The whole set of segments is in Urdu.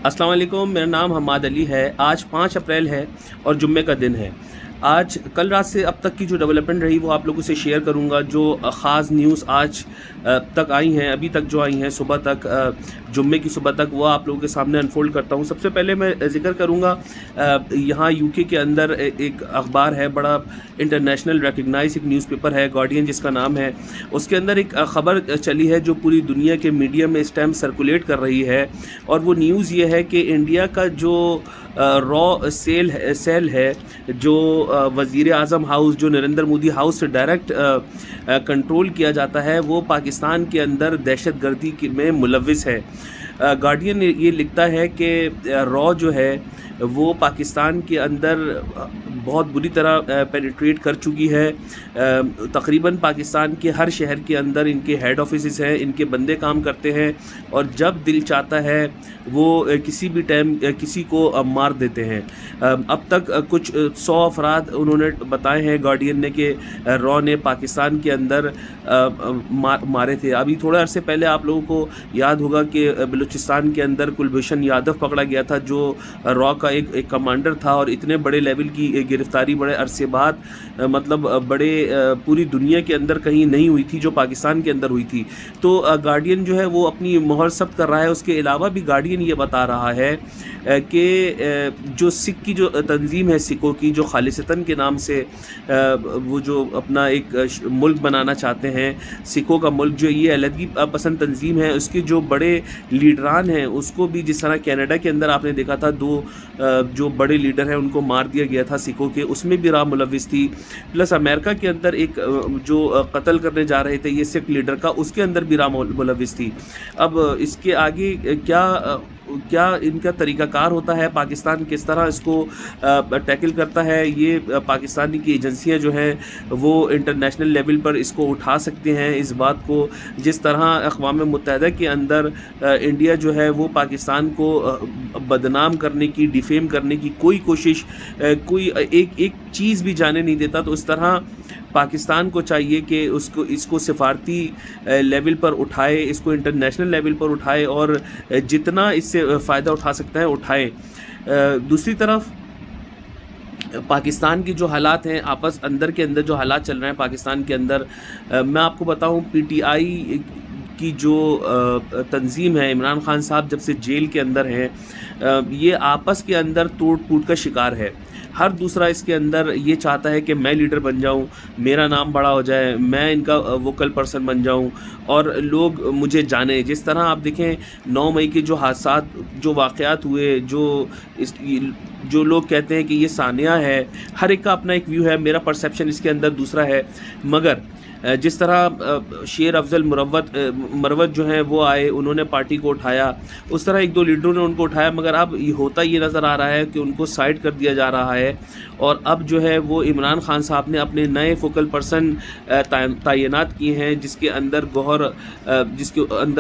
السلام علیکم، میرا نام حماد علی ہے۔ آج 5 اپریل ہے اور جمعے کا دن ہے۔ آج کل رات سے اب تک کی جو ڈیولپمنٹ رہی وہ آپ لوگوں سے شیئر کروں گا۔ جو خاص نیوز آج تک آئی ہیں، ابھی تک جو آئی ہیں صبح تک، جمعے کی صبح تک، وہ آپ لوگوں کے سامنے انفولڈ کرتا ہوں۔ سب سے پہلے میں ذکر کروں گا یہاں UK کے اندر ایک اخبار ہے، بڑا انٹرنیشنل ریکگنائز ایک نیوز پیپر ہے، گارڈین جس کا نام ہے۔ اس کے اندر ایک خبر چلی ہے جو پوری دنیا کے میڈیا میں اس ٹائم سرکولیٹ کر رہی ہے، اور وہ نیوز یہ ہے کہ انڈیا کا جو را سیل ہے، جو وزیر اعظم ہاؤس، جو نریندر مودی ہاؤس سے ڈائریکٹ کنٹرول کیا جاتا ہے، وہ پاکستان کے اندر دہشت گردی میں ملوث ہے۔ گارڈین یہ لکھتا ہے کہ را جو ہے وہ پاکستان کے اندر بہت بری طرح پینیٹریٹ کر چکی ہے۔ تقریباً پاکستان کے ہر شہر کے اندر ان کے ہیڈ آفیسز ہیں، ان کے بندے کام کرتے ہیں، اور جب دل چاہتا ہے وہ کسی بھی ٹائم کسی کو مار دیتے ہیں۔ اب تک کچھ 100 افراد انہوں نے بتائے ہیں گارڈین نے کہ را نے پاکستان کے اندر مارے تھے۔ ابھی تھوڑے عرصے پہلے آپ لوگوں کو یاد ہوگا کہ بلوچستان کے اندر کلبھوشن یادو پکڑا گیا تھا، جو را کا ایک کمانڈر تھا، اور اتنے بڑے لیول کی گرفتاری بڑے عرصے بعد، مطلب بڑے پوری دنیا کے اندر کہیں نہیں ہوئی تھی جو پاکستان کے اندر ہوئی تھی۔ تو گارڈین جو ہے وہ اپنی مہر ثبت کر رہا ہے۔ اس کے علاوہ بھی گارڈین یہ بتا رہا ہے کہ جو سکھ کی جو تنظیم ہے، سکھوں کی جو خالصتاً کے نام سے وہ جو اپنا ایک ملک بنانا چاہتے ہیں، سکھوں کا ملک، جو یہ علیحدگی پسند تنظیم ہے، اس کے جو بڑے لیڈران ہیں اس کو بھی، جس طرح کینیڈا کے اندر آپ نے دیکھا تھا 2 جو بڑے لیڈر ہیں ان کو مار دیا گیا تھا سکھوں کے، اس میں بھی را ملوث تھی۔ پلس امریکہ کے اندر ایک جو قتل کرنے جا رہے تھے یہ سکھ لیڈر کا، اس کے اندر بھی را ملوث تھی۔ اب اس کے آگے کیا ان کا طریقہ کار ہوتا ہے، پاکستان کس طرح اس کو ٹیکل کرتا ہے، یہ پاکستانی کی ایجنسیاں جو ہیں وہ انٹرنیشنل لیول پر اس کو اٹھا سکتے ہیں اس بات کو۔ جس طرح اقوام متحدہ کے اندر انڈیا جو ہے وہ پاکستان کو بدنام کرنے کی، ڈیفیم کرنے کی کوئی کوشش، کوئی ایک چیز بھی جانے نہیں دیتا، تو اس طرح پاکستان کو چاہیے کہ اس کو سفارتی لیول پر اٹھائے، اس کو انٹرنیشنل لیول پر اٹھائے، اور جتنا اس سے فائدہ اٹھا سکتا ہے اٹھائے۔ دوسری طرف پاکستان کی جو حالات ہیں، اندر کے اندر جو حالات چل رہے ہیں پاکستان کے اندر، میں آپ کو بتاؤں PTI کی جو تنظیم ہے، عمران خان صاحب جب سے جیل کے اندر ہیں، یہ آپس کے اندر توڑ پھوٹ کا شکار ہے۔ ہر دوسرا اس کے اندر یہ چاہتا ہے کہ میں لیڈر بن جاؤں، میرا نام بڑا ہو جائے، میں ان کا ووکل پرسن بن جاؤں، اور لوگ مجھے جانیں۔ جس طرح آپ دیکھیں 9 مئی کے جو حادثات، جو واقعات ہوئے، جو لوگ کہتے ہیں کہ یہ سانحہ ہے، ہر ایک کا اپنا ایک ویو ہے، میرا پرسیپشن اس کے اندر دوسرا ہے، مگر جس طرح شیر افضل مروت جو ہیں وہ آئے، انہوں نے پارٹی کو اٹھایا، اس طرح 1-2 لیڈروں نے ان کو اٹھایا، مگر اب ہوتا یہ نظر آ رہا ہے کہ ان کو سائڈ کر دیا جا رہا ہے، اور اب جو ہے وہ عمران خان صاحب نے اپنے نئے فوکل پرسن تعینات کیے ہیں، جس کے اندر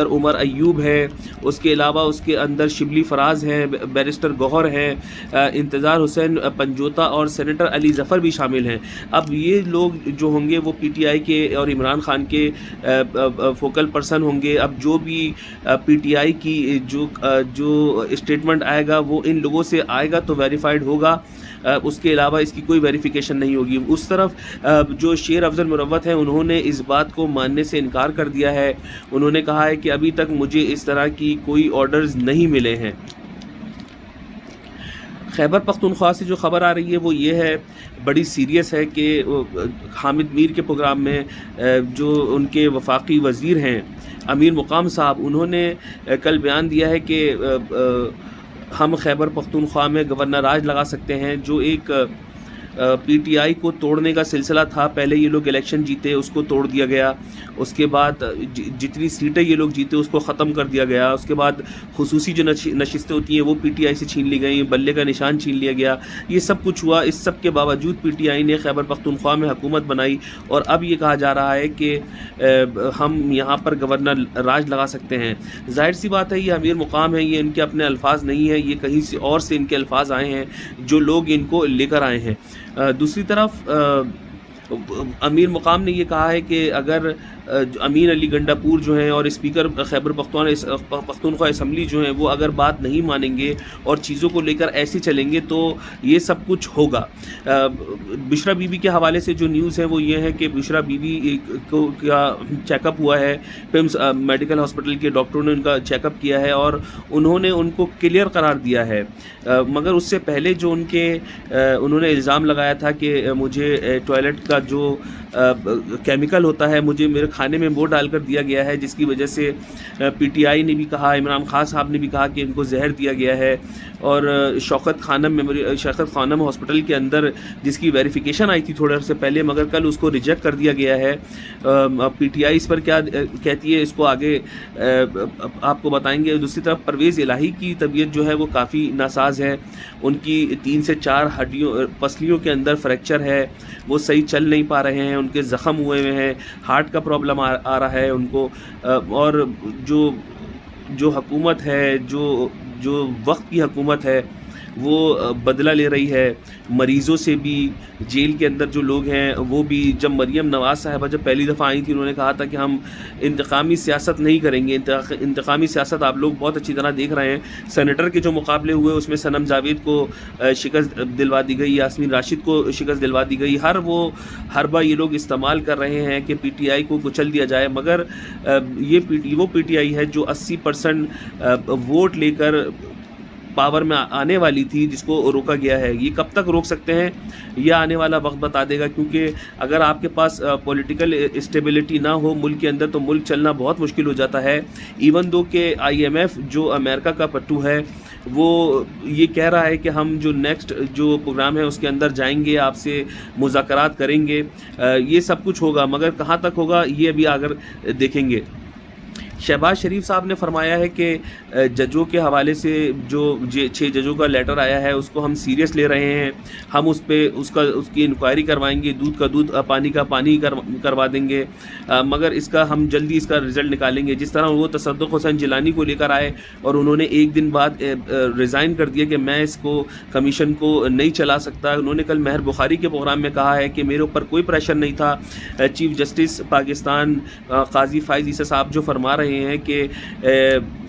عمر ایوب ہے، اس کے علاوہ اس کے اندر شبلی فراز ہیں، بیرسٹر گوہر ہیں، انتظار حسین پنجوتا اور سینیٹر علی ظفر بھی شامل ہیں۔ اب یہ لوگ جو ہوں گے وہ PTI کے اور عمران خان کے فوکل پرسن ہوں گے۔ اب جو بھی PTI کی جو اسٹیٹمنٹ آئے گا وہ ان لوگوں سے آئے گا تو ویریفائڈ ہوگا، اس کے علاوہ اس کی کوئی ویریفیکیشن نہیں ہوگی۔ اس طرف جو شیر افضل مروت ہیں انہوں نے اس بات کو ماننے سے انکار کر دیا ہے، انہوں نے کہا ہے کہ ابھی تک مجھے اس طرح کی کوئی آرڈرز نہیں ملے ہیں۔ خیبر پختونخوا سے جو خبر آ رہی ہے وہ یہ ہے، بڑی سیریس ہے، کہ حامد میر کے پروگرام میں جو ان کے وفاقی وزیر ہیں امیر مقام صاحب، انہوں نے کل بیان دیا ہے کہ ہم خیبر پختونخوا میں گورنر راج لگا سکتے ہیں، جو ایک PTI کو توڑنے کا سلسلہ تھا۔ پہلے یہ لوگ الیکشن جیتے، اس کو توڑ دیا گیا، اس کے بعد جتنی سیٹیں یہ لوگ جیتے اس کو ختم کر دیا گیا، اس کے بعد خصوصی جو نشستیں ہوتی ہیں وہ PTI سے چھین لی گئیں، بلے کا نشان چھین لیا گیا، یہ سب کچھ ہوا۔ اس سب کے باوجود PTI نے خیبر پختونخوا میں حکومت بنائی، اور اب یہ کہا جا رہا ہے کہ ہم یہاں پر گورنر راج لگا سکتے ہیں۔ ظاہر سی بات ہے یہ امیر مقام ہے، یہ ان کے اپنے الفاظ نہیں ہیں، یہ کہیں سے اور سے ان کے الفاظ آئے ہیں جو لوگ ان کو لے کر آئے ہیں۔ دوسری طرف امیر مقام نے یہ کہا ہے کہ اگر امین علی گنڈاپور جو ہیں اور اسپیکر خیبر پختونخوا اسمبلی جو ہیں وہ اگر بات نہیں مانیں گے اور چیزوں کو لے کر ایسے چلیں گے تو یہ سب کچھ ہوگا۔ بشرا بی بی کے حوالے سے جو نیوز ہے وہ یہ ہے کہ بشرا بی بی کو کا چیک اپ ہوا ہے، پمس میڈیکل ہاسپٹل کے ڈاکٹروں نے ان کا چیک اپ کیا ہے اور انہوں نے ان کو کلیئر قرار دیا ہے، مگر اس سے پہلے جو انہوں نے الزام لگایا تھا کہ مجھے ٹوائلٹ کا جو کیمیکل ہوتا ہے مجھے میرے کھانے میں وہ ڈال کر دیا گیا ہے، جس کی وجہ سے پی ٹی آئی نے بھی کہا، عمران خان صاحب نے بھی کہا کہ ان کو زہر دیا گیا ہے، اور شوکت خانم ہاسپٹل کے اندر جس کی ویریفیکیشن آئی تھی تھوڑے عرصے پہلے مگر کل اس کو ریجیکٹ کر دیا گیا ہے۔ پی ٹی آئی اس پر کیا کہتی ہے اس کو آگے آپ کو بتائیں گے۔ دوسری طرف پرویز الہی کی طبیعت جو ہے وہ کافی ناساز ہے، ان کی 3 سے 4 پسلیوں کے اندر فریکچر ہے، وہ صحیح چل نہیں پا رہے ہیں، ان کے زخم ہوئے ہوئے ہیں، ہارٹ کا پرابلم آ رہا ہے ان کو، اور جو حکومت ہے جو وقت کی حکومت ہے وہ بدلہ لے رہی ہے مریضوں سے بھی۔ جیل کے اندر جو لوگ ہیں وہ بھی، جب مریم نواز صاحبہ جب پہلی دفعہ آئی تھی انہوں نے کہا تھا کہ ہم انتقامی سیاست نہیں کریں گے، انتقامی سیاست آپ لوگ بہت اچھی طرح دیکھ رہے ہیں۔ سینیٹر کے جو مقابلے ہوئے اس میں صنم جاوید کو شکست دلوا دی گئی، یاسمین راشد کو شکست دلوا دی گئی، وہ حربہ یہ لوگ استعمال کر رہے ہیں کہ پی ٹی آئی کو کچل دیا جائے، مگر وہ پی ٹی آئی ہے جو 80% ووٹ لے کر پاور میں آنے والی تھی، جس کو روکا گیا ہے۔ یہ کب تک روک سکتے ہیں یہ آنے والا وقت بتا دے گا، کیونکہ اگر آپ کے پاس پولیٹیکل اسٹیبلٹی نہ ہو ملک کے اندر تو ملک چلنا بہت مشکل ہو جاتا ہے۔ ایون دو کہ آئی ایم ایف جو امریکہ کا پٹو ہے وہ یہ کہہ رہا ہے کہ ہم جو نیکسٹ جو پروگرام ہے اس کے اندر جائیں گے، آپ سے مذاکرات کریں گے، یہ سب کچھ ہوگا، مگر کہاں تک ہوگا یہ ابھی آگر دیکھیں گے۔ شہباز شریف صاحب نے فرمایا ہے کہ ججوں کے حوالے سے جو 6 ججوں کا لیٹر آیا ہے اس کو ہم سیریس لے رہے ہیں، ہم اس کی انکوائری کروائیں گے، دودھ کا دودھ پانی کا پانی کروا دیں گے، مگر ہم جلدی اس کا رزلٹ نکالیں گے۔ جس طرح وہ تصدق حسین جیلانی کو لے کر آئے اور انہوں نے ایک دن بعد ریزائن کر دیا کہ میں اس کو کمیشن کو نہیں چلا سکتا۔ انہوں نے کل مہر بخاری کے پروگرام میں کہا ہے کہ میرے اوپر کوئی پریشر نہیں تھا۔ چیف جسٹس پاکستان قاضی فائز عیسی صاحب جو فرما رہے ہیں کہ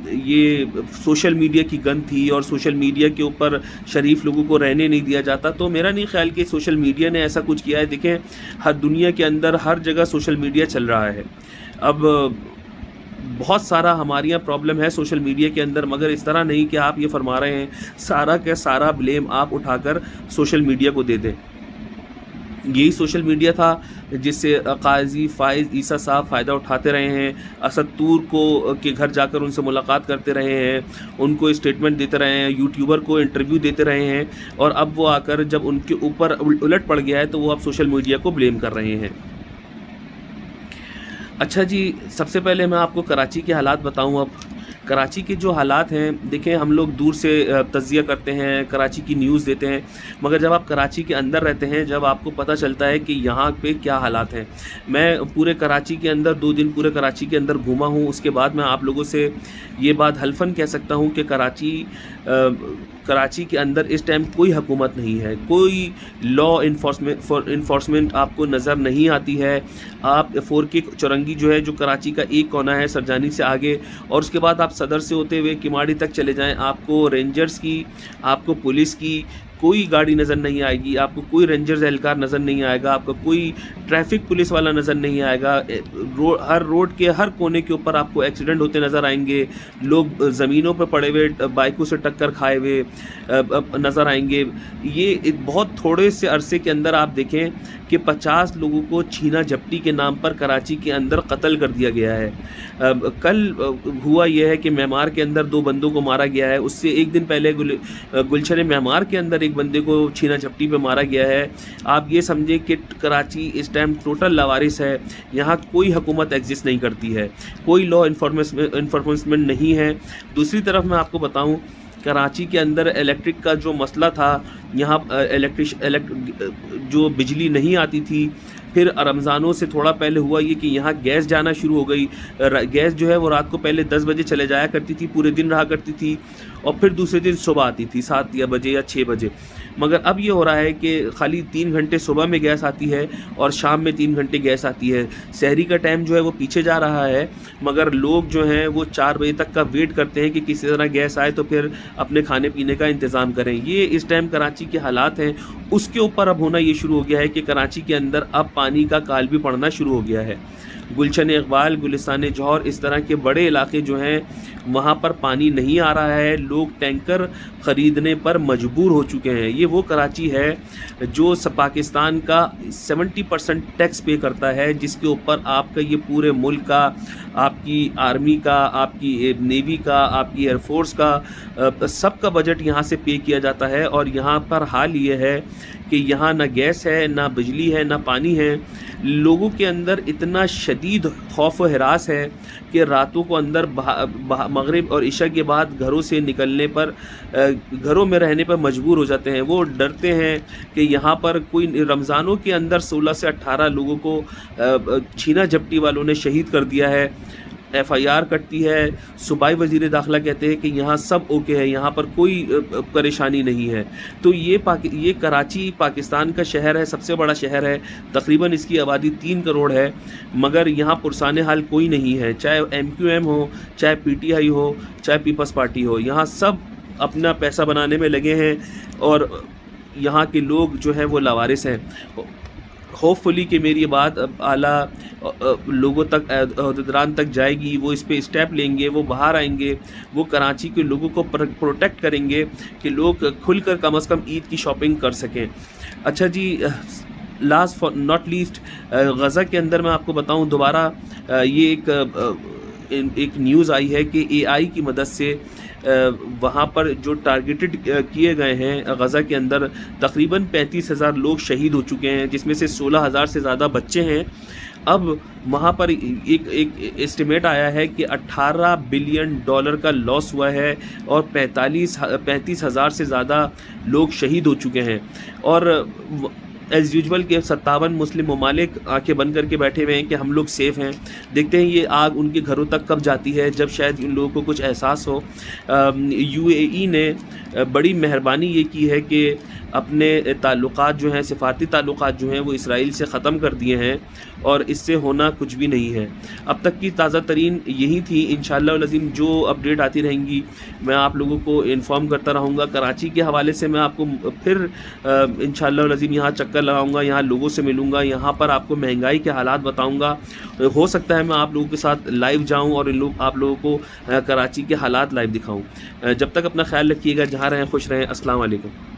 یہ سوشل میڈیا کی گند تھی اور سوشل میڈیا کے اوپر شریف لوگوں کو رہنے نہیں دیا جاتا، تو میرا نہیں خیال کہ سوشل میڈیا نے ایسا کچھ کیا ہے۔ دیکھیں ہر دنیا کے اندر ہر جگہ سوشل میڈیا چل رہا ہے، اب بہت سارا ہمارے یہاں پرابلم ہے سوشل میڈیا کے اندر، مگر اس طرح نہیں کہ آپ یہ فرما رہے ہیں سارا کا سارا بلیم آپ اٹھا کر سوشل میڈیا کو دے دیں۔ یہی سوشل میڈیا تھا جس سے قاضی فائز عیسی صاحب فائدہ اٹھاتے رہے ہیں، اسد طور کو کے گھر جا کر ان سے ملاقات کرتے رہے ہیں، ان کو اسٹیٹمنٹ دیتے رہے ہیں، یوٹیوبر کو انٹرویو دیتے رہے ہیں، اور اب وہ آ کر جب ان کے اوپر الٹ پڑ گیا ہے تو وہ اب سوشل میڈیا کو بلیم کر رہے ہیں۔ اچھا جی، سب سے پہلے میں آپ کو کراچی کے حالات بتاؤں۔ اب کراچی کے جو حالات ہیں، دیکھیں ہم لوگ دور سے تجزیہ کرتے ہیں، کراچی کی نیوز دیتے ہیں، مگر جب آپ کراچی کے اندر رہتے ہیں، جب آپ کو پتہ چلتا ہے کہ یہاں پہ کیا حالات ہیں۔ میں پورے کراچی کے اندر 2 دن پورے کراچی کے اندر گھوما ہوں، اس کے بعد میں آپ لوگوں سے یہ بات حلفاً کہہ سکتا ہوں کہ کراچی کے اندر اس ٹائم کوئی حکومت نہیں ہے، کوئی لا انفورسمنٹ آپ کو نظر نہیں آتی ہے۔ آپ 4K چورنگی جو ہے جو کراچی کا ایک کونا ہے سرجانی سے آگے، اور اس کے بعد آپ صدر سے ہوتے ہوئے کماڑی تک چلے جائیں، آپ کو رینجرز کی، آپ کو پولیس کی کوئی گاڑی نظر نہیں آئے گی، آپ کو کوئی رینجرز اہلکار نظر نہیں آئے گا، آپ کو کوئی ٹریفک پولیس والا نظر نہیں آئے گا۔ ہر روڈ کے ہر کونے کے اوپر آپ کو ایکسیڈنٹ ہوتے نظر آئیں گے، لوگ زمینوں پہ پڑے ہوئے بائکوں سے ٹکر کھائے ہوئے نظر آئیں گے۔ یہ بہت تھوڑے سے عرصے کے اندر آپ دیکھیں کہ 50 لوگوں کو چھینا جھپٹی کے نام پر کراچی کے اندر قتل کر دیا گیا ہے۔ کل ہوا یہ ہے کہ معمار کے اندر 2 بندوں کو مارا گیا ہے، اس سے ایک دن پہلے گلشن معمار کے اندر ایک بندے کو چھینا جھپٹی پہ مارا گیا ہے۔ آپ یہ سمجھیں کہ کراچی اس ٹائم ٹوٹل لاوارث ہے، یہاں کوئی حکومت ایگزسٹ نہیں کرتی ہے، کوئی لا انفورسمنٹ نہیں ہے۔ دوسری طرف میں آپ کو بتاؤں کراچی کے اندر الیکٹرک کا جو مسئلہ تھا، یہاں جو بجلی نہیں آتی تھی پھر رمضانوں سے تھوڑا پہلے ہوا یہ کہ یہاں گیس جانا شروع ہو گئی. گیس جو ہے وہ رات کو پہلے 10 بجے چلے جایا کرتی تھی, پورے دن رہا کرتی تھی, اور پھر دوسرے دن صبح آتی تھی 7 بجے یا 6 بجے. مگر اب یہ ہو رہا ہے کہ خالی 3 گھنٹے صبح میں گیس آتی ہے اور شام میں 3 گھنٹے گیس آتی ہے. سحری کا ٹائم جو ہے وہ پیچھے جا رہا ہے, مگر لوگ جو ہیں وہ 4 بجے تک کا ویٹ کرتے ہیں کہ کسی طرح گیس آئے تو پھر اپنے کھانے پینے کا انتظام کریں. یہ اس ٹائم کراچی کے حالات ہیں. اس کے اوپر اب ہونا یہ شروع ہو گیا ہے کہ کراچی کے اندر اب پانی کا کال بھی پڑنا شروع ہو گیا ہے. گلشن اقبال, گلستان جوہر, اس طرح کے بڑے علاقے جو ہیں وہاں پر پانی نہیں آ رہا ہے. لوگ ٹینکر خریدنے پر مجبور ہو چکے ہیں. یہ وہ کراچی ہے جو پاکستان کا 70% ٹیکس پے کرتا ہے, جس کے اوپر آپ کا یہ پورے ملک کا, آپ کی آرمی کا, آپ کی نیوی کا, آپ کی ایئر فورس کا, سب کا بجٹ یہاں سے پے کیا جاتا ہے. اور یہاں پر حال یہ ہے کہ یہاں نہ گیس ہے, نہ بجلی ہے, نہ پانی ہے. لوگوں کے اندر اتنا شدید خوف و ہراس ہے کہ راتوں کو اندر مغرب اور عشاء کے بعد گھروں سے نکلنے پر, گھروں میں رہنے پر مجبور ہو جاتے ہیں. وہ ڈرتے ہیں کہ یہاں پر کوئی رمضانوں کے اندر 16 سے 18 لوگوں کو چھینا جھپٹی والوں نے شہید کر دیا ہے. FIR کٹتی ہے. صوبائی وزیر داخلہ کہتے ہیں کہ یہاں سب اوکے ہے, یہاں پر کوئی پریشانی نہیں ہے. تو یہ کراچی پاکستان کا شہر ہے, سب سے بڑا شہر ہے, تقریباً اس کی آبادی 3 کروڑ ہے, مگر یہاں پرسان حال کوئی نہیں ہے. چاہے MQM ہو, چاہے PTI ہو, چاہے پیپلز پارٹی ہو, یہاں سب اپنا پیسہ بنانے میں لگے ہیں اور یہاں کے لوگ جو ہیں وہ لاوارث ہیں. ہوپ فلی کہ میری بات اعلیٰ لوگوں تک, عہدیداران تک جائے گی, وہ اس پہ اسٹیپ لیں گے, وہ باہر آئیں گے, وہ کراچی کے لوگوں کو پروٹیکٹ کریں گے کہ لوگ کھل کر کم از کم عید کی شاپنگ کر سکیں. اچھا جی, لاسٹ ناٹ لیسٹ, غزہ کے اندر میں آپ کو بتاؤں دوبارہ, یہ ایک نیوز آئی ہے کہ AI کی مدد سے وہاں پر جو ٹارگیٹڈ کیے گئے ہیں غزہ کے اندر, تقریباً 35,000 لوگ شہید ہو چکے ہیں, جس میں سے 16,000 سے زیادہ بچے ہیں. اب وہاں پر ایک اسٹیمیٹ آیا ہے کہ $18 بلین کا لاس ہوا ہے اور 35,000 سے زیادہ لوگ شہید ہو چکے ہیں. اور ایز یوزول کے 57 مسلم ممالک آنکھیں بند کر کے بیٹھے ہوئے ہیں کہ ہم لوگ سیف ہیں. دیکھتے ہیں یہ آگ ان کے گھروں تک کب جاتی ہے, جب شاید ان لوگوں کو کچھ احساس ہو. UAE نے بڑی مہربانی یہ کی ہے کہ اپنے تعلقات جو ہیں, سفارتی تعلقات جو ہیں, وہ اسرائیل سے ختم کر دیے ہیں, اور اس سے ہونا کچھ بھی نہیں ہے. اب تک کی تازہ ترین یہی تھی. انشاءاللہ العظیم جو اپڈیٹ آتی رہیں گی میں آپ لوگوں کو انفارم کرتا رہوں گا. کراچی کے حوالے سے میں آپ کو پھر انشاءاللہ العظیم یہاں چکر لگاؤں گا, یہاں لوگوں سے ملوں گا, یہاں پر آپ کو مہنگائی کے حالات بتاؤں گا. ہو سکتا ہے میں آپ لوگوں کے ساتھ لائیو جاؤں اور آپ لوگوں کو کراچی کے حالات لائیو دکھاؤں. جب تک اپنا خیال رکھیے گا, جہاں رہیں خوش رہیں. السلام علیکم.